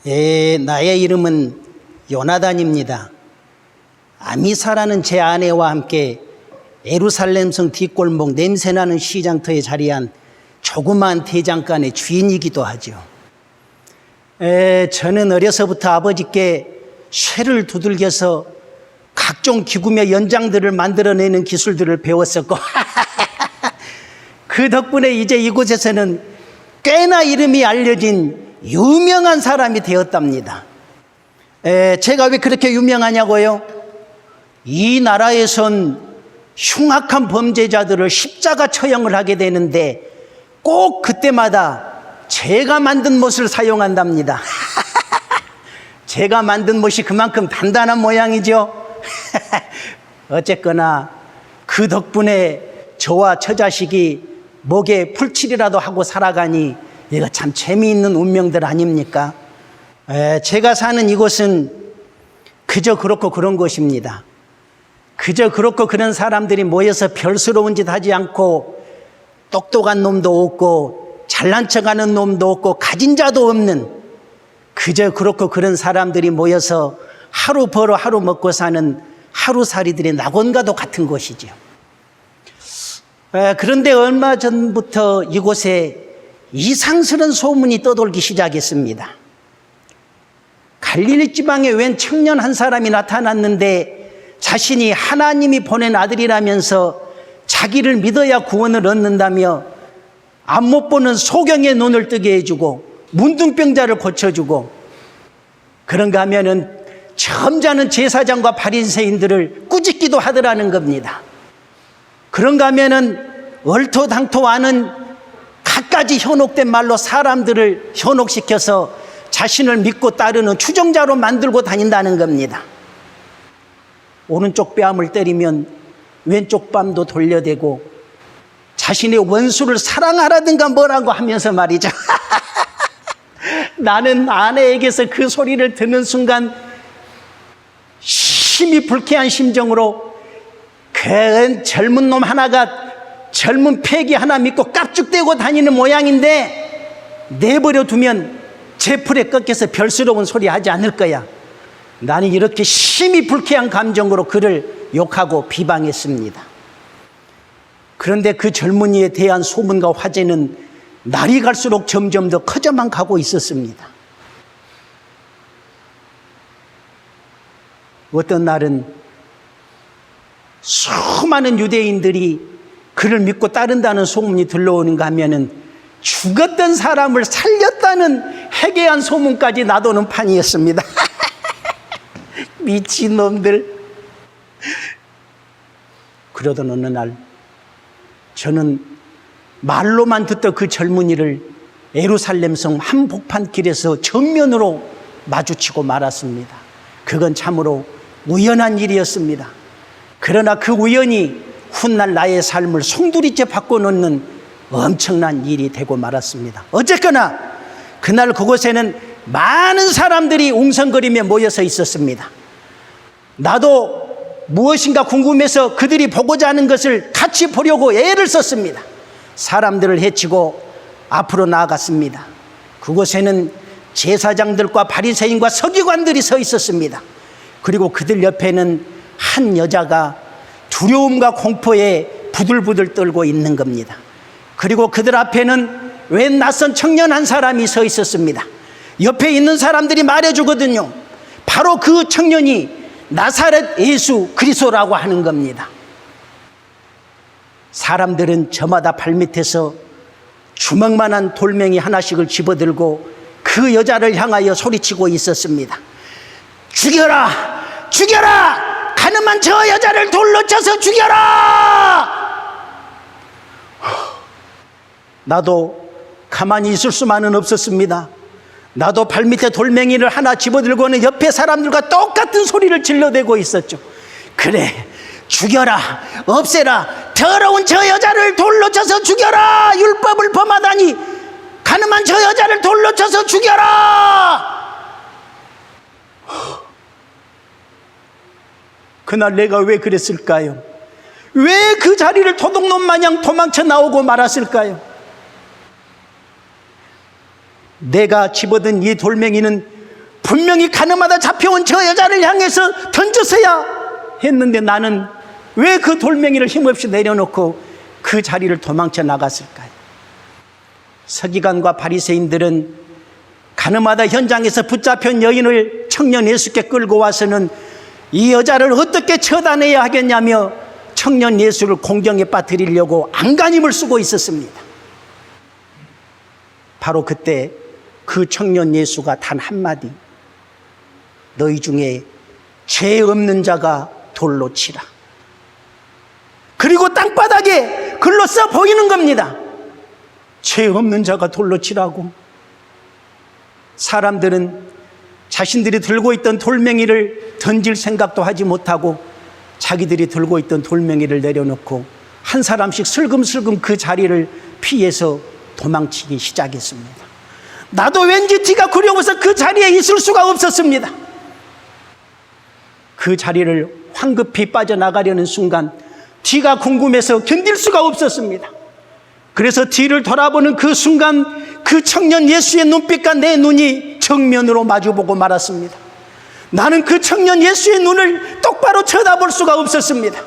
예, 나의 이름은 요나단입니다. 아미사라는 제 아내와 함께 예루살렘성 뒷골목 냄새나는 시장터에 자리한 조그마한 대장간의 주인이기도 하죠. 저는 어려서부터 아버지께 쇠를 두들겨서 각종 기구며 연장들을 만들어내는 기술들을 배웠었고 그 덕분에 이제 이곳에서는 꽤나 이름이 알려진 유명한 사람이 되었답니다. 제가 왜 그렇게 유명하냐고요? 이 나라에선 흉악한 범죄자들을 십자가 처형을 하게 되는데 꼭 그때마다 제가 만든 못을 사용한답니다. 제가 만든 못이 그만큼 단단한 모양이죠. 어쨌거나 그 덕분에 저와 처자식이 목에 풀칠이라도 하고 살아가니 이거 참 재미있는 운명들 아닙니까? 제가 사는 이곳은 그저 그렇고 그런 곳입니다. 그저 그렇고 그런 사람들이 모여서 별스러운 짓 하지 않고 똑똑한 놈도 없고 잘난 척하는 놈도 없고 가진 자도 없는 그저 그렇고 그런 사람들이 모여서 하루 벌어 하루 먹고 사는 하루살이들의 낙원과도 같은 곳이죠. 그런데 얼마 전부터 이곳에 이상스러운 소문이 떠돌기 시작했습니다. 갈릴리 지방에 웬 청년 한 사람이 나타났는데 자신이 하나님이 보낸 아들이라면서 자기를 믿어야 구원을 얻는다며 앞 못 보는 소경의 눈을 뜨게 해주고 문둥병자를 고쳐주고 그런가 하면은 점잖은 제사장과 바리새인들을 꾸짖기도 하더라는 겁니다. 그런가 하면은 얼토당토하는 갖가지 현혹된 말로 사람들을 현혹시켜서 자신을 믿고 따르는 추종자로 만들고 다닌다는 겁니다. 오른쪽 뺨을 때리면 왼쪽 뺨도 돌려대고 자신의 원수를 사랑하라든가 뭐라고 하면서 말이죠. 나는 아내에게서 그 소리를 듣는 순간 심히 불쾌한 심정으로 그 젊은 놈 하나가 젊은 패기 하나 믿고 깝죽대고 다니는 모양인데 내버려 두면 제 풀에 꺾여서 별스러운 소리 하지 않을 거야. 나는 이렇게 심히 불쾌한 감정으로 그를 욕하고 비방했습니다. 그런데 그 젊은이에 대한 소문과 화제는 날이 갈수록 점점 더 커져만 가고 있었습니다. 어떤 날은 수많은 유대인들이 그를 믿고 따른다는 소문이 들러오는가 하면은 죽었던 사람을 살렸다는 해괴한 소문까지 나도는 판이었습니다. 미친놈들. 그러던 어느 날 저는 말로만 듣던 그 젊은이를 예루살렘성 한복판 길에서 정면으로 마주치고 말았습니다. 그건 참으로 우연한 일이었습니다. 그러나 그 우연이 훗날 나의 삶을 송두리째 바꿔놓는 엄청난 일이 되고 말았습니다. 어쨌거나 그날 그곳에는 많은 사람들이 웅성거리며 모여서 있었습니다. 나도 무엇인가 궁금해서 그들이 보고자 하는 것을 같이 보려고 애를 썼습니다. 사람들을 해치고 앞으로 나아갔습니다. 그곳에는 제사장들과 바리새인과 서기관들이 서 있었습니다. 그리고 그들 옆에는 한 여자가 두려움과 공포에 부들부들 떨고 있는 겁니다. 그리고 그들 앞에는 웬 낯선 청년 한 사람이 서 있었습니다. 옆에 있는 사람들이 말해주거든요. 바로 그 청년이 나사렛 예수 그리스도라고 하는 겁니다. 사람들은 저마다 발밑에서 주먹만한 돌멩이 하나씩을 집어들고 그 여자를 향하여 소리치고 있었습니다. 죽여라! 죽여라! 가늠한 저 여자를 돌로 쳐서 죽여라! 나도 가만히 있을 수만은 없었습니다. 나도 발밑에 돌멩이를 하나 집어들고는 옆에 사람들과 똑같은 소리를 질러대고 있었죠. 그래, 죽여라, 없애라, 더러운 저 여자를 돌로 쳐서 죽여라! 율법을 범하다니 가늠한 저 여자를 돌로 쳐서 죽여라! 그날 내가 왜 그랬을까요? 왜 그 자리를 도둑놈 마냥 도망쳐 나오고 말았을까요? 내가 집어든 이 돌멩이는 분명히 가늠하다 잡혀온 저 여자를 향해서 던졌어야 했는데 나는 왜 그 돌멩이를 힘없이 내려놓고 그 자리를 도망쳐 나갔을까요? 서기관과 바리새인들은 가늠하다 현장에서 붙잡힌 여인을 청년 예수께 끌고 와서는 이 여자를 어떻게 처단해야 하겠냐며 청년 예수를 공경에 빠뜨리려고 안간힘을 쓰고 있었습니다. 바로 그때 그 청년 예수가 단 한마디, 너희 중에 죄 없는 자가 돌로 치라. 그리고 땅바닥에 글로 써 보이는 겁니다. 죄 없는 자가 돌로 치라고. 사람들은 자신들이 들고 있던 돌멩이를 던질 생각도 하지 못하고 자기들이 들고 있던 돌멩이를 내려놓고 한 사람씩 슬금슬금 그 자리를 피해서 도망치기 시작했습니다. 나도 왠지 뒤가 구려워서 그 자리에 있을 수가 없었습니다. 그 자리를 황급히 빠져나가려는 순간 뒤가 궁금해서 견딜 수가 없었습니다. 그래서 뒤를 돌아보는 그 순간 그 청년 예수의 눈빛과 내 눈이 정면으로 마주보고 말았습니다. 나는 그 청년 예수의 눈을 똑바로 쳐다볼 수가 없었습니다.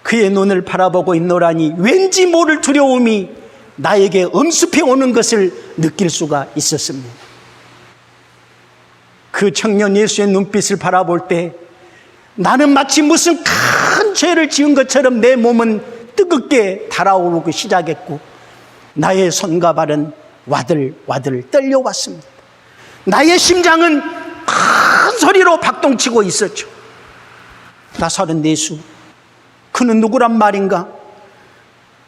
그의 눈을 바라보고 있노라니 왠지 모를 두려움이 나에게 엄습해 오는 것을 느낄 수가 있었습니다. 그 청년 예수의 눈빛을 바라볼 때 나는 마치 무슨 큰 죄를 지은 것처럼 내 몸은 뜨겁게 달아오르기 시작했고 나의 손과 발은 와들와들 떨려왔습니다. 나의 심장은 큰 소리로 박동치고 있었죠. 나사렛 예수, 그는 누구란 말인가?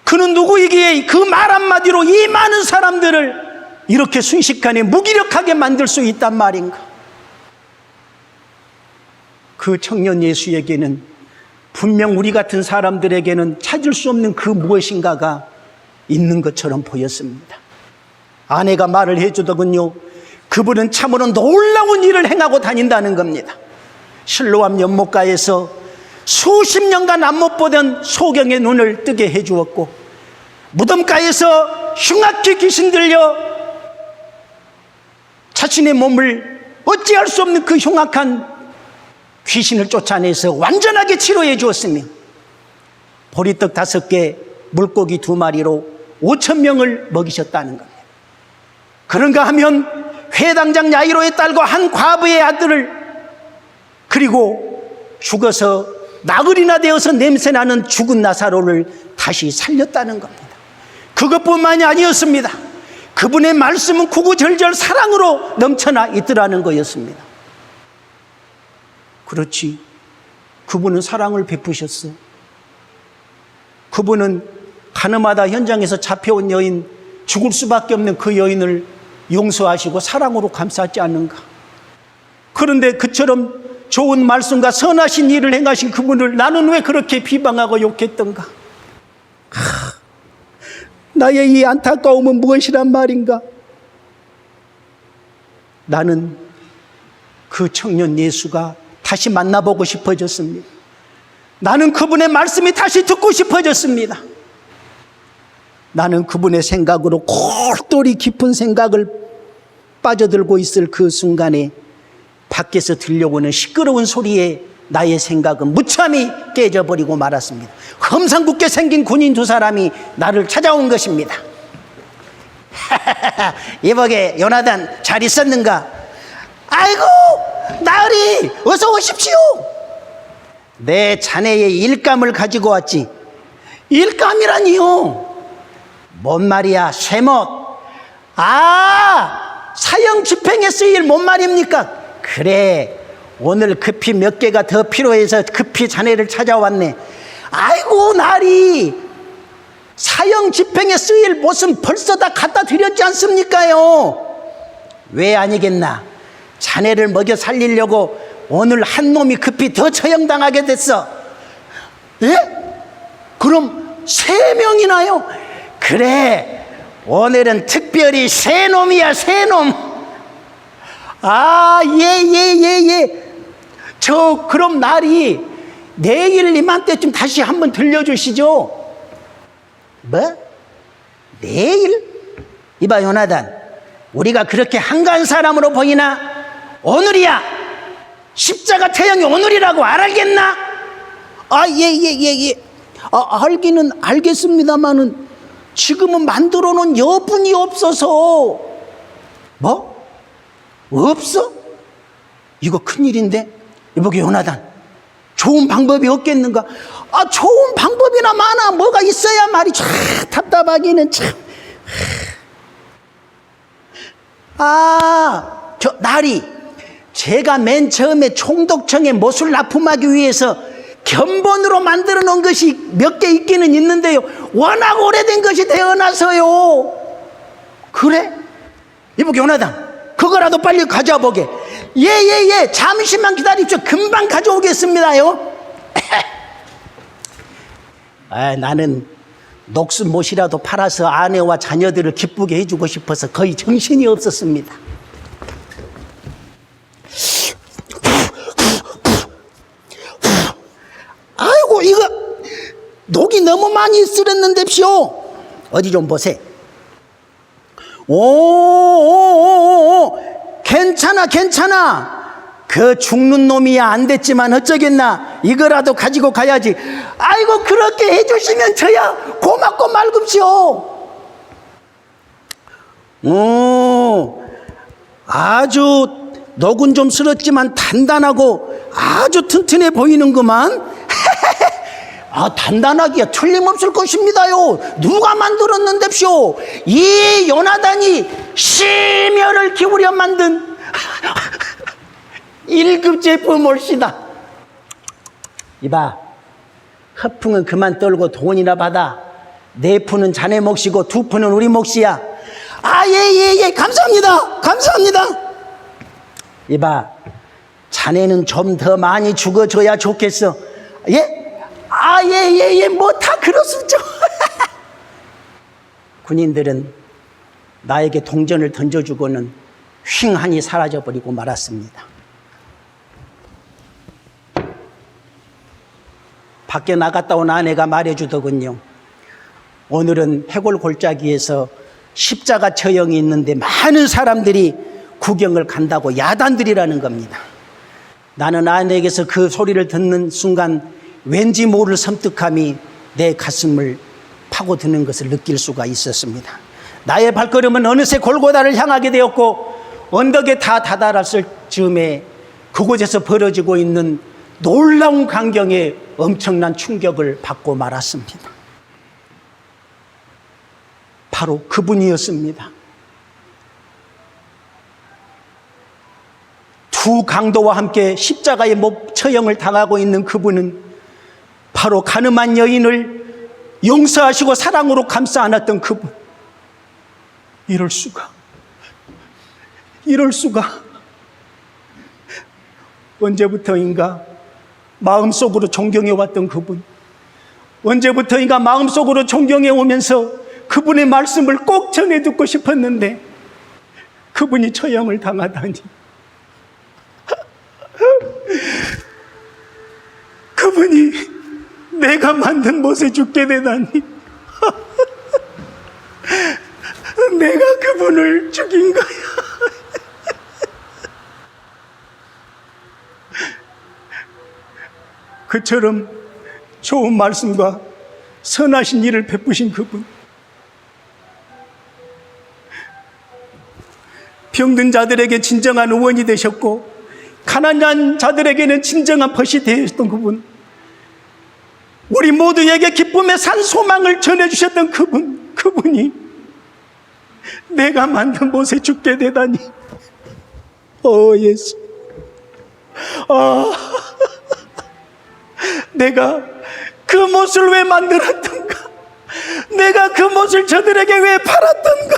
그는 누구이기에 그 말 한마디로 이 많은 사람들을 이렇게 순식간에 무기력하게 만들 수 있단 말인가? 그 청년 예수에게는 분명 우리 같은 사람들에게는 찾을 수 없는 그 무엇인가가 있는 것처럼 보였습니다. 아내가 말을 해주더군요. 그분은 참으로 놀라운 일을 행하고 다닌다는 겁니다. 실로암 연못가에서 수십 년간 안 못 보던 소경의 눈을 뜨게 해주었고, 무덤가에서 흉악히 귀신 들려 자신의 몸을 어찌할 수 없는 그 흉악한 귀신을 쫓아내서 완전하게 치료해 주었으며, 보리떡 5개, 물고기 2마리로 5,000명을 먹이셨다는 겁니다. 그런가 하면 회당장 야이로의 딸과 한 과부의 아들을, 그리고 죽어서 나흘이나 되어서 냄새나는 죽은 나사로를 다시 살렸다는 겁니다. 그것뿐만이 아니었습니다. 그분의 말씀은 구구절절 사랑으로 넘쳐나 있더라는 거였습니다. 그렇지, 그분은 사랑을 베푸셨어. 그분은 가늠하다 현장에서 잡혀온 여인, 죽을 수밖에 없는 그 여인을 용서하시고 사랑으로 감쌌지 않는가? 그런데 그처럼 좋은 말씀과 선하신 일을 행하신 그분을 나는 왜 그렇게 비방하고 욕했던가? 나의 이 안타까움은 무엇이란 말인가? 나는 그 청년 예수가 다시 만나보고 싶어졌습니다. 나는 그분의 말씀이 다시 듣고 싶어졌습니다. 나는 그분의 생각으로 골똘히 깊은 생각을 빠져들고 있을 그 순간에 밖에서 들려오는 시끄러운 소리에 나의 생각은 무참히 깨져버리고 말았습니다. 험상궂게 생긴 군인 2사람이 나를 찾아온 것입니다. 이보게 요나단, 잘 있었는가? 아이고 나으리, 어서 오십시오. 내 자네의 일감을 가지고 왔지. 일감이라니요? 뭔 말이야? 쇠못. 사형 집행에 쓰일 뭔 말입니까? 그래, 오늘 급히 몇 개가 더 필요해서 급히 자네를 찾아왔네. 아이고 나리, 사형 집행에 쓰일 못은 벌써 다 갖다 드렸지 않습니까요? 왜 아니겠나? 자네를 먹여 살리려고 오늘 한 놈이 급히 더 처형당하게 됐어. 예? 그럼 3명이나요? 그래, 오늘은 특별히 3놈이야, 3놈. 예. 그럼 날이 내일 이맘때쯤 다시 한번 들려주시죠. 뭐? 내일? 이봐 요나단, 우리가 그렇게 한가한 사람으로 보이나? 오늘이야. 십자가 태양이 오늘이라고 알겠나? 예. 알기는 알겠습니다만은 지금은 만들어 놓은 여분이 없어서. 뭐? 없어? 이거 큰일인데? 이보게 요나단, 좋은 방법이 없겠는가? 좋은 방법이나 많아. 뭐가 있어야 말이 참 답답하기는 참. 나리, 제가 맨 처음에 총독청에 못을 납품하기 위해서 견본으로 만들어 놓은 것이 몇 개 있기는 있는데요, 워낙 오래된 것이 되어나서요. 그래? 이보게 요나단, 그거라도 빨리 가져와 보게. 예, 잠시만 기다립시오. 금방 가져오겠습니다요. 나는 녹슨못이라도 팔아서 아내와 자녀들을 기쁘게 해주고 싶어서 거의 정신이 없었습니다. 아이고, 이거 녹이 너무 많이 쓰렸는데쇼. 어디 좀 보세. 오, 괜찮아. 그 죽는 놈이야 안 됐지만 어쩌겠나. 이거라도 가지고 가야지. 아이고, 그렇게 해주시면 저야 고맙고 말급시오. 아주 녹은 좀 쓸었지만 단단하고 아주 튼튼해 보이는구만. 단단하기야 틀림없을 것입니다요. 누가 만들었는데쇼? 이 요나단이 심혈을 기울여 만든 1급 제품올시다. 이봐, 허풍은 그만 떨고 돈이나 받아. 네 푼은 자네 몫이고 두 푼은 우리 몫이야. 예, 감사합니다. 이봐, 자네는 좀 더 많이 죽어줘야 좋겠어. 예, 뭐 다 그렇습죠. 군인들은 나에게 동전을 던져주고는 휑하니 사라져버리고 말았습니다. 밖에 나갔다 온 아내가 말해주더군요. 오늘은 해골 골짜기에서 십자가 처형이 있는데 많은 사람들이 구경을 간다고 야단들이라는 겁니다. 나는 아내에게서 그 소리를 듣는 순간 왠지 모를 섬뜩함이 내 가슴을 파고드는 것을 느낄 수가 있었습니다. 나의 발걸음은 어느새 골고다를 향하게 되었고, 언덕에 다 다다랐을 즈음에 그곳에서 벌어지고 있는 놀라운 광경에 엄청난 충격을 받고 말았습니다. 바로 그분이었습니다. 두 강도와 함께 십자가의 못 처형을 당하고 있는 그분은 바로 가늠한 여인을 용서하시고 사랑으로 감싸 안았던 그분. 이럴 수가. 언제부터인가 마음속으로 존경해왔던 그분, 언제부터인가 마음속으로 존경해오면서 그분의 말씀을 꼭 전해 듣고 싶었는데 그분이 처형을 당하다니. 그분이 내가 만든 못에 죽게 되다니. 내가 그분을 죽인 거야. 그처럼 좋은 말씀과 선하신 일을 베푸신 그분, 병든 자들에게 진정한 의원이 되셨고 가난한 자들에게는 진정한 벗이 되셨던 그분, 우리 모두에게 기쁨의 산 소망을 전해주셨던 그분이 내가 만든 못에 죽게 되다니. 예수. 내가 그 못을 왜 만들었던가? 내가 그 못을 저들에게 왜 팔았던가?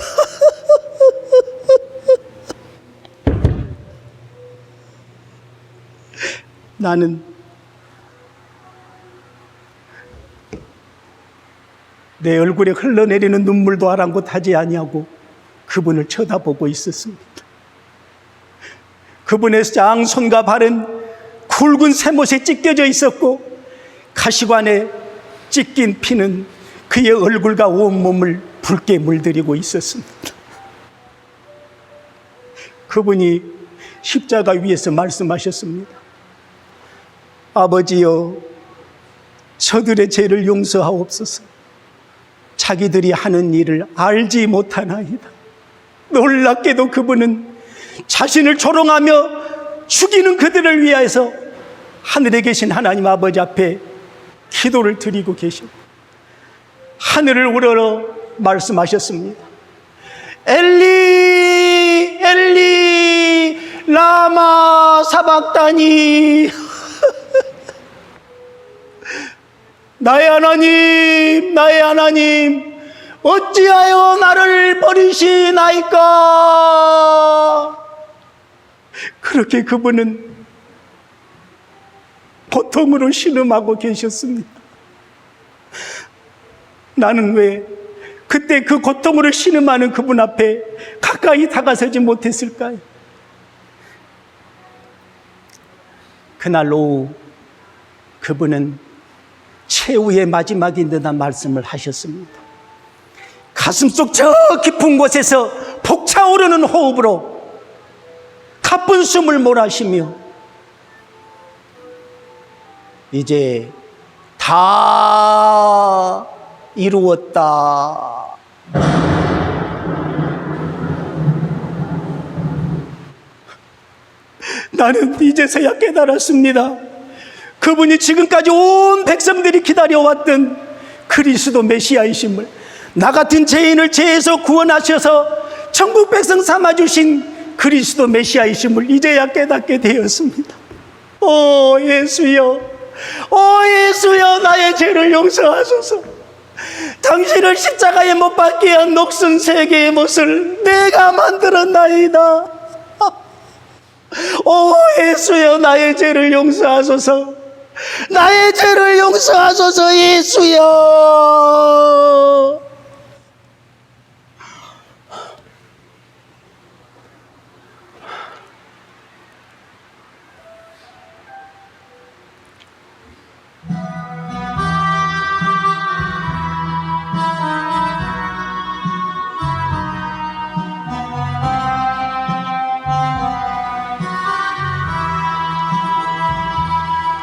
나는 내 얼굴에 흘러내리는 눈물도 아랑곳하지 아니하고 그분을 쳐다보고 있었습니다. 그분의 양손과 발은 굵은 쇠못에 찢겨져 있었고 가시관에 찢긴 피는 그의 얼굴과 온몸을 붉게 물들이고 있었습니다. 그분이 십자가 위에서 말씀하셨습니다. 아버지여, 저들의 죄를 용서하옵소서. 자기들이 하는 일을 알지 못하나이다. 놀랍게도 그분은 자신을 조롱하며 죽이는 그들을 위하여서 하늘에 계신 하나님 아버지 앞에 기도를 드리고 계십니다. 하늘을 우러러 말씀하셨습니다. 엘리 엘리 라마 사박다니. 나의 하나님, 나의 하나님, 어찌하여 나를 버리시나이까? 그렇게 그분은 고통으로 신음하고 계셨습니다. 나는 왜 그때 그 고통으로 신음하는 그분 앞에 가까이 다가서지 못했을까요? 그날 오후 그분은 최후의 마지막인 듯한 말씀을 하셨습니다. 가슴속 저 깊은 곳에서 벅차오르는 호흡으로 가쁜 숨을 몰아쉬며 이제 다 이루었다. 나는 이제서야 깨달았습니다. 그분이 지금까지 온 백성들이 기다려왔던 그리스도 메시아이심을, 나 같은 죄인을 죄에서 구원하셔서 천국 백성 삼아주신 그리스도 메시아이심을 이제야 깨닫게 되었습니다. 오 예수여, 오 예수여, 나의 죄를 용서하소서. 당신을 십자가에 못 박게 한 녹슨 세계의 못을 내가 만들었나이다. 오 예수여, 나의 죄를 용서하소서. 나의 죄를 용서하소서. 예수여.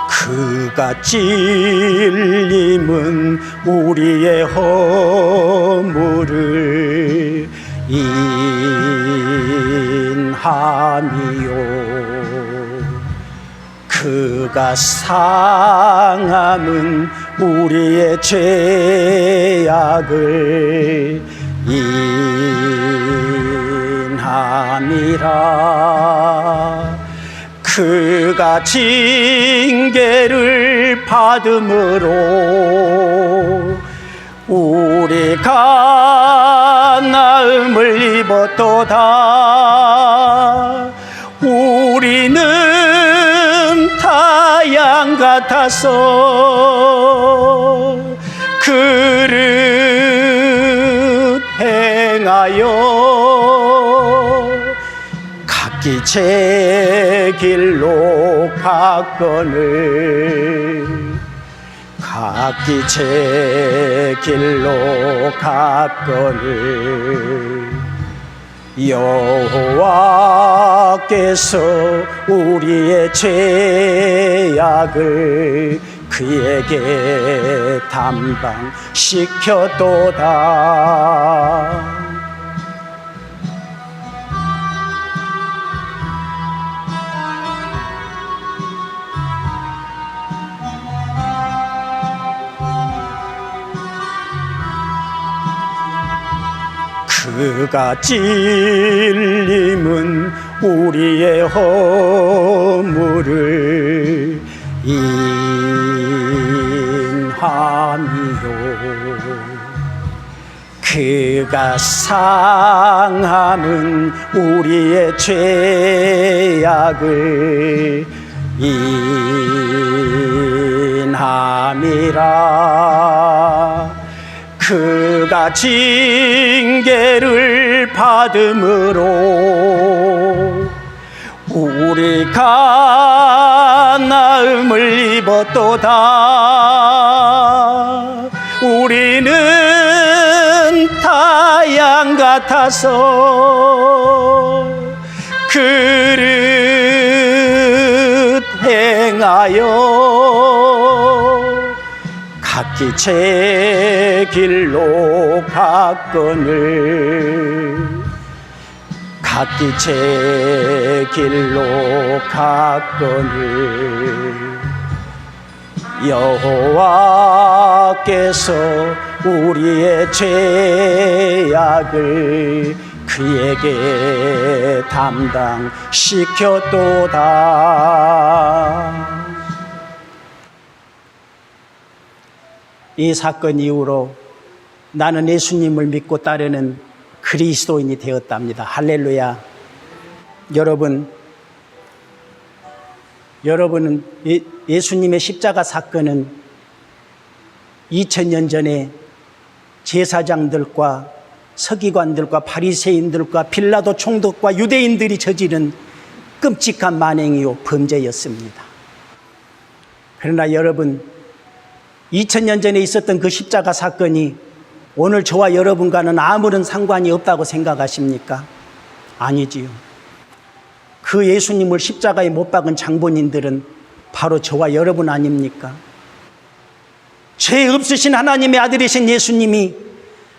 그가 찔림은 우리의 허물을 인함이요, 그가 상함은 우리의 죄악을 인함이라. 그가 징계를 받음으로 우리가 나음을 입었도다. 우리는 타양 같아서 그릇 행하여 각기 제 길로 갔거늘, 각기 제 길로 갔거늘, 여호와께서 우리의 죄악을 그에게 담당시켰도다. 그가 찔림은 우리의 허물을 인함이요, 그가 상함은 우리의 죄악을 인함이라. 그가 징계를 받음으로 우리가 나음을 입었도다. 우리는 타양 같아서 그릇 위하여 각기 제 길로 갔거늘 각기 제 길로 갔거늘 여호와께서 우리의 죄악을 그에게 담당시켰도다. 이 사건 이후로 나는 예수님을 믿고 따르는 그리스도인이 되었답니다. 할렐루야. 여러분은 예수님의 십자가 사건은 2000년 전에 제사장들과 서기관들과 바리새인들과 빌라도 총독과 유대인들이 저지른 끔찍한 만행이요 범죄였습니다. 그러나 여러분, 2000년 전에 있었던 그 십자가 사건이 오늘 저와 여러분과는 아무런 상관이 없다고 생각하십니까? 아니지요. 그 예수님을 십자가에 못 박은 장본인들은 바로 저와 여러분 아닙니까? 죄 없으신 하나님의 아들이신 예수님이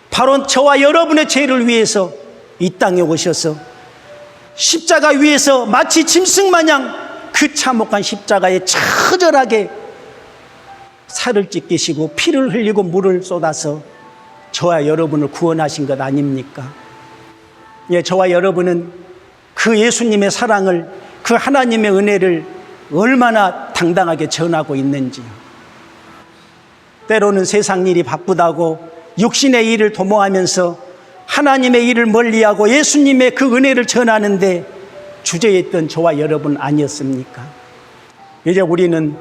바로 저와 여러분의 죄를 위해서 이 땅에 오셔서 십자가 위에서 마치 짐승마냥 그 참혹한 십자가에 처절하게 살을 찢기시고 피를 흘리고 물을 쏟아서 저와 여러분을 구원하신 것 아닙니까? 예, 저와 여러분은 그 예수님의 사랑을, 그 하나님의 은혜를 얼마나 당당하게 전하고 있는지요. 때로는 세상 일이 바쁘다고 육신의 일을 도모하면서 하나님의 일을 멀리하고 예수님의 그 은혜를 전하는데 주저했던 저와 여러분 아니었습니까? 이제 우리는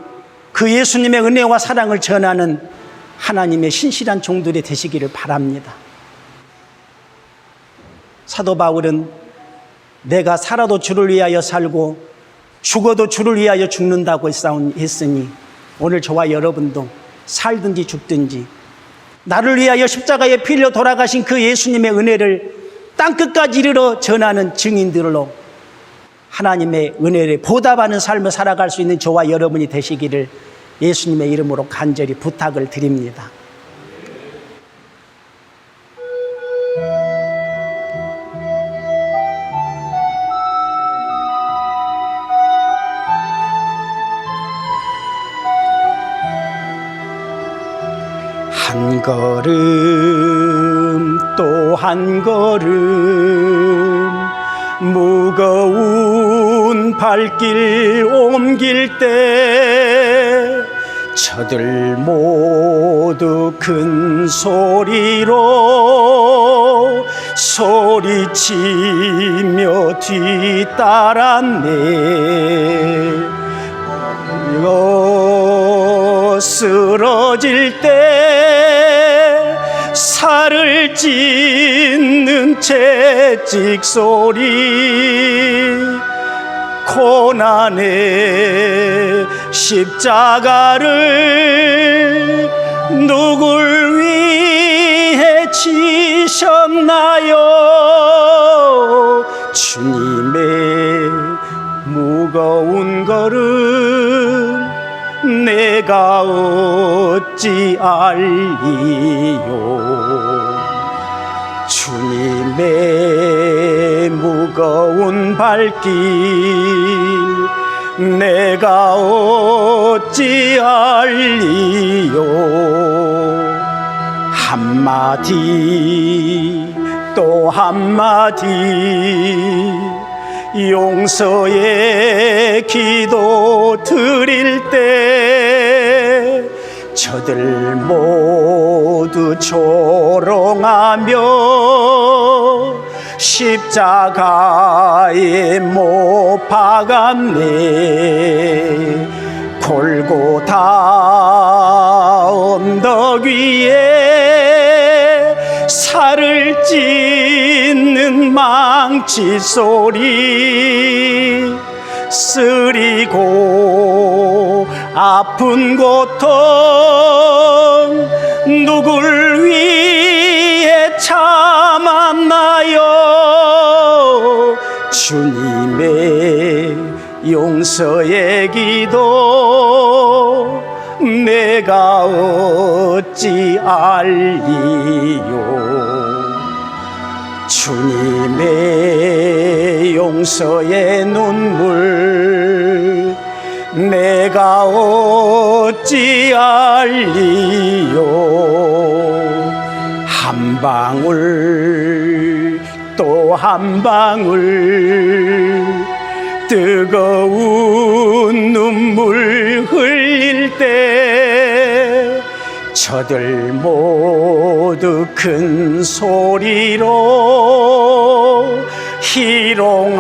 그 예수님의 은혜와 사랑을 전하는 하나님의 신실한 종들이 되시기를 바랍니다. 사도 바울은 내가 살아도 주를 위하여 살고 죽어도 주를 위하여 죽는다고 했으니 오늘 저와 여러분도 살든지 죽든지 나를 위하여 십자가에 피 흘려 돌아가신 그 예수님의 은혜를 땅끝까지 이르러 전하는 증인들로 하나님의 은혜를 보답하는 삶을 살아갈 수 있는 저와 여러분이 되시기를 예수님의 이름으로 간절히 부탁을 드립니다. 한 걸음 또 한 걸음 무거운 발길 옮길 때 저들 모두 큰 소리로 소리치며 뒤따랐네. 쓰러질 때 살을 찢는 채찍 소리 고난의 십자가를 누굴 위해 지셨나요? 주님의 무거운 걸음 내가 어찌 알리요. 주님의 무거운 발길 내가 어찌 알리요. 한마디 또 한마디 용서의 기도 드릴 때 저들 모두 조롱하며 십자가에 못 박았네. 골고다 언덕 위에 살을 찢는 망치 소리 쓰리고 아픈 고통 누굴 위해 참았나요? 주님의 용서의 기도 내가 어찌 알리요. 주님의 용서의 눈물 내가 어찌 알리요. 한 방울 또 한 방울 뜨거운 눈물 흘릴 때 저들 모두 큰 소리로 희롱하며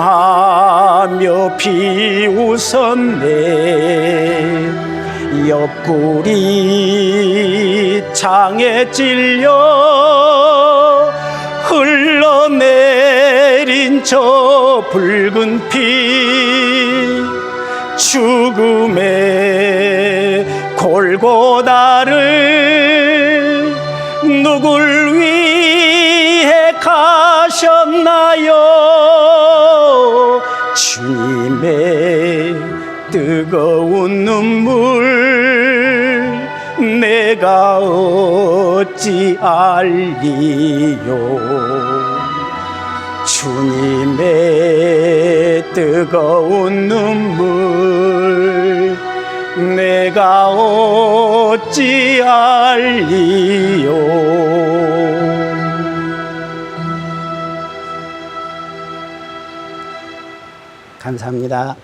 비웃었네. 옆구리 창에 찔려 흘러내린 저 붉은 피 죽음의 골고다를 누굴 위해 가셨나요? 주님의 뜨거운 눈물 내가 어찌 알리요. 주님의 뜨거운 눈물 내가 어찌 알리요. 감사합니다.